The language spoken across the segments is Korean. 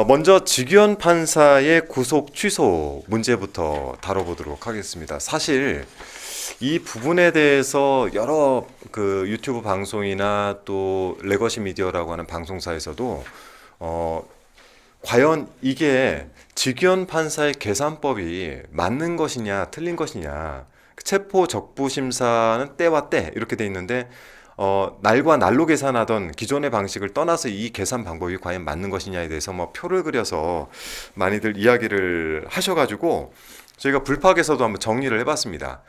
먼저 직위원 판사의 구속 취소 문제부터 다뤄보도록 하겠습니다. 사실 이 부분에 대해서 여러 그 유튜브 방송이나 또 레거시 미디어라고 하는 방송사에서도 과연 이게 직위원 판사의 계산법이 맞는 것이냐 틀린 것이냐, 체포 적부 심사는 때와 때 이렇게 돼 있는데 날과 날로 계산하던 기존의 방식을 떠나서 이 계산 방법이 과연 맞는 것이냐에 대해서 뭐 표를 그려서 많이들 이야기를 하셔가지고 저희가 불팍에서도 한번 정리를 해봤습니다.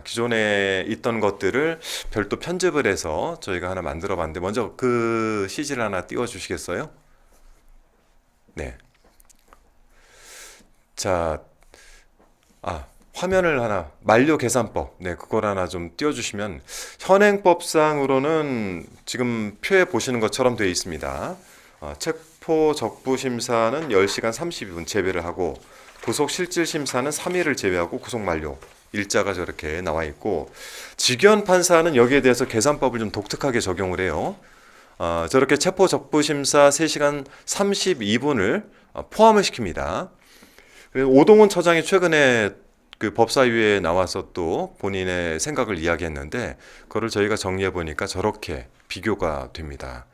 기존에 있던 것들을 별도 편집을 해서 저희가 하나 만들어 봤는데, 먼저 그 CG를 하나 띄워 주시겠어요? 네. 자, 화면을 하나, 만료 계산법, 네, 그걸 하나 좀 띄워주시면, 현행법상으로는 지금 표에 보시는 것처럼 되어 있습니다. 체포 적부 심사는 10시간 32분 제외를 하고, 구속 실질 심사는 3일을 제외하고 구속 만료 일자가 저렇게 나와 있고, 직위원 판사는 여기에 대해서 계산법을 좀 독특하게 적용을 해요. 저렇게 체포 적부 심사 3시간 32분을 포함을 시킵니다. 오동훈 처장이 최근에 그 법사위에 나와서 또 본인의 생각을 이야기했는데, 그거를 저희가 정리해 보니까 저렇게 비교가 됩니다.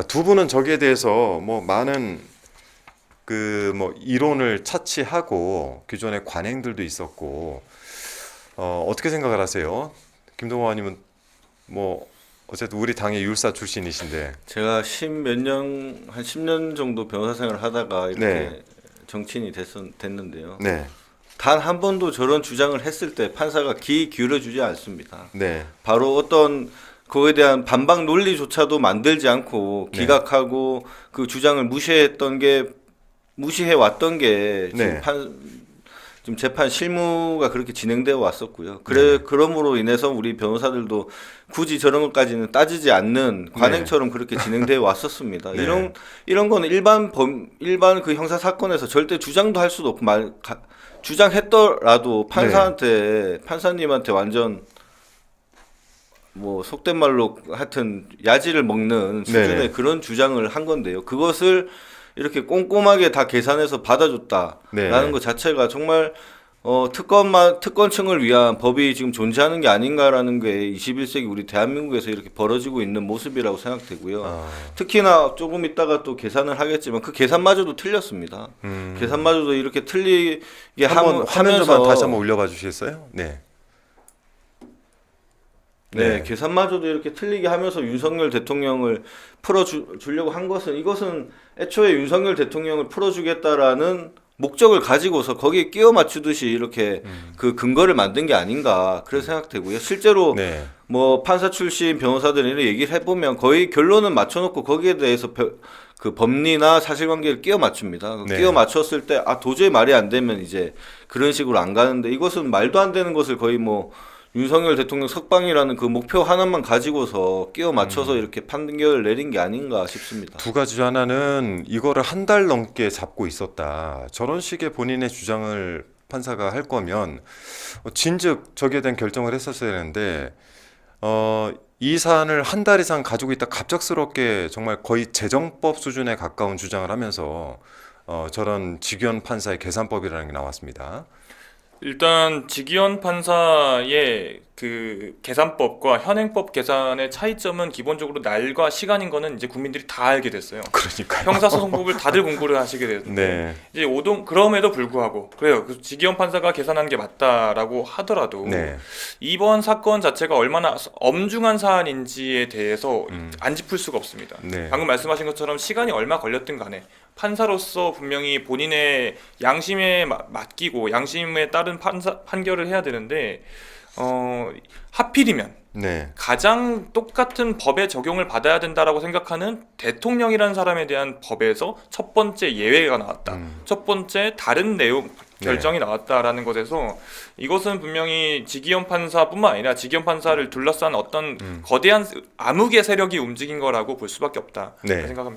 두 분은 저기에 대해서 뭐 많은 그 뭐 이론을 차치하고 기존의 관행들도 있었고, 어떻게 생각을 하세요? 김동호 의원님은 뭐 어쨌든 우리 당의 율사 출신이신데. 제가 한 10년 정도 변호사 생활을 하다가 이렇게 네. 정치인이 됐는데요. 네. 단 한 번도 저런 주장을 했을 때 판사가 귀 기울여주지 않습니다. 네. 바로 어떤 그거에 대한 반박 논리조차도 만들지 않고 기각하고 그 주장을 무시해 왔던 게 지금 지금 재판 실무가 그렇게 진행되어 왔었고요. 그러므로 인해서 우리 변호사들도 굳이 저런 것까지는 따지지 않는 관행처럼 그렇게 진행되어 왔었습니다. 이런 거는 일반 그 형사 사건에서 절대 주장도 할 수도 없고 주장했더라도 판사님한테 완전 뭐 속된 말로 하여튼 야지를 먹는 수준의 그런 주장을 한 건데요. 그것을 이렇게 꼼꼼하게 다 계산해서 받아줬다라는 것 자체가 정말 특권층을 위한 법이 지금 존재하는 게 아닌가라는 게 21세기 우리 대한민국에서 이렇게 벌어지고 있는 모습이라고 생각되고요. 특히나 조금 있다가 또 계산을 하겠지만 그 계산마저도 틀렸습니다. 계산마저도 이렇게 틀리게 화면 좀 하면서 다시 한번 올려봐 주시겠어요? 네. 계산마저도 이렇게 틀리게 하면서 윤석열 대통령을 풀어주려고 한 것은, 이것은 애초에 윤석열 대통령을 풀어주겠다라는 목적을 가지고서 거기에 끼워 맞추듯이 이렇게 그 근거를 만든 게 아닌가 그렇게 생각되고요. 실제로 뭐 판사 출신 변호사들이 얘기를 해보면 거의 결론은 맞춰놓고 거기에 대해서 그 법리나 사실관계를 끼워 맞춥니다. 끼워 맞췄을 때 도저히 말이 안 되면 이제 그런 식으로 안 가는데, 이것은 말도 안 되는 것을 거의 뭐 윤석열 대통령 석방이라는 그 목표 하나만 가지고서 끼워 맞춰서 이렇게 판결을 내린 게 아닌가 싶습니다. 두 가지 중 하나는 이거를 한 달 넘게 잡고 있었다. 저런 식의 본인의 주장을 판사가 할 거면 진즉 저기에 대한 결정을 했었어야 되는데, 이 사안을 한 달 이상 가지고 있다 갑작스럽게 정말 거의 재정법 수준에 가까운 주장을 하면서 저런 직위원 판사의 계산법이라는 게 나왔습니다. 일단 직위원 판사의 그 계산법과 현행법 계산의 차이점은 기본적으로 날과 시간인 거는 이제 국민들이 다 알게 됐어요. 그러니까요. 형사소송법을 다들 공부를 하시게 됐는데 이제 그럼에도 불구하고 그래요. 그 직위원 판사가 계산한 게 맞다라고 하더라도 이번 사건 자체가 얼마나 엄중한 사안인지에 대해서 안 짚을 수가 없습니다. 방금 말씀하신 것처럼 시간이 얼마 걸렸든 간에 판사로서 분명히 본인의 양심에 맡기고 양심에 따른 판결을 해야 되는데, 하필이면 가장 똑같은 법의 적용을 받아야 된다라고 생각하는 대통령이라는 사람에 대한 법에서 첫 번째 예외가 나왔다. 첫 번째 다른 내용 결정이 나왔다라는 것에서 이것은 분명히 직위원 판사뿐만 아니라 직위원 판사를 둘러싼 어떤 거대한 암흑의 세력이 움직인 거라고 볼 수밖에 없다 생각합니다.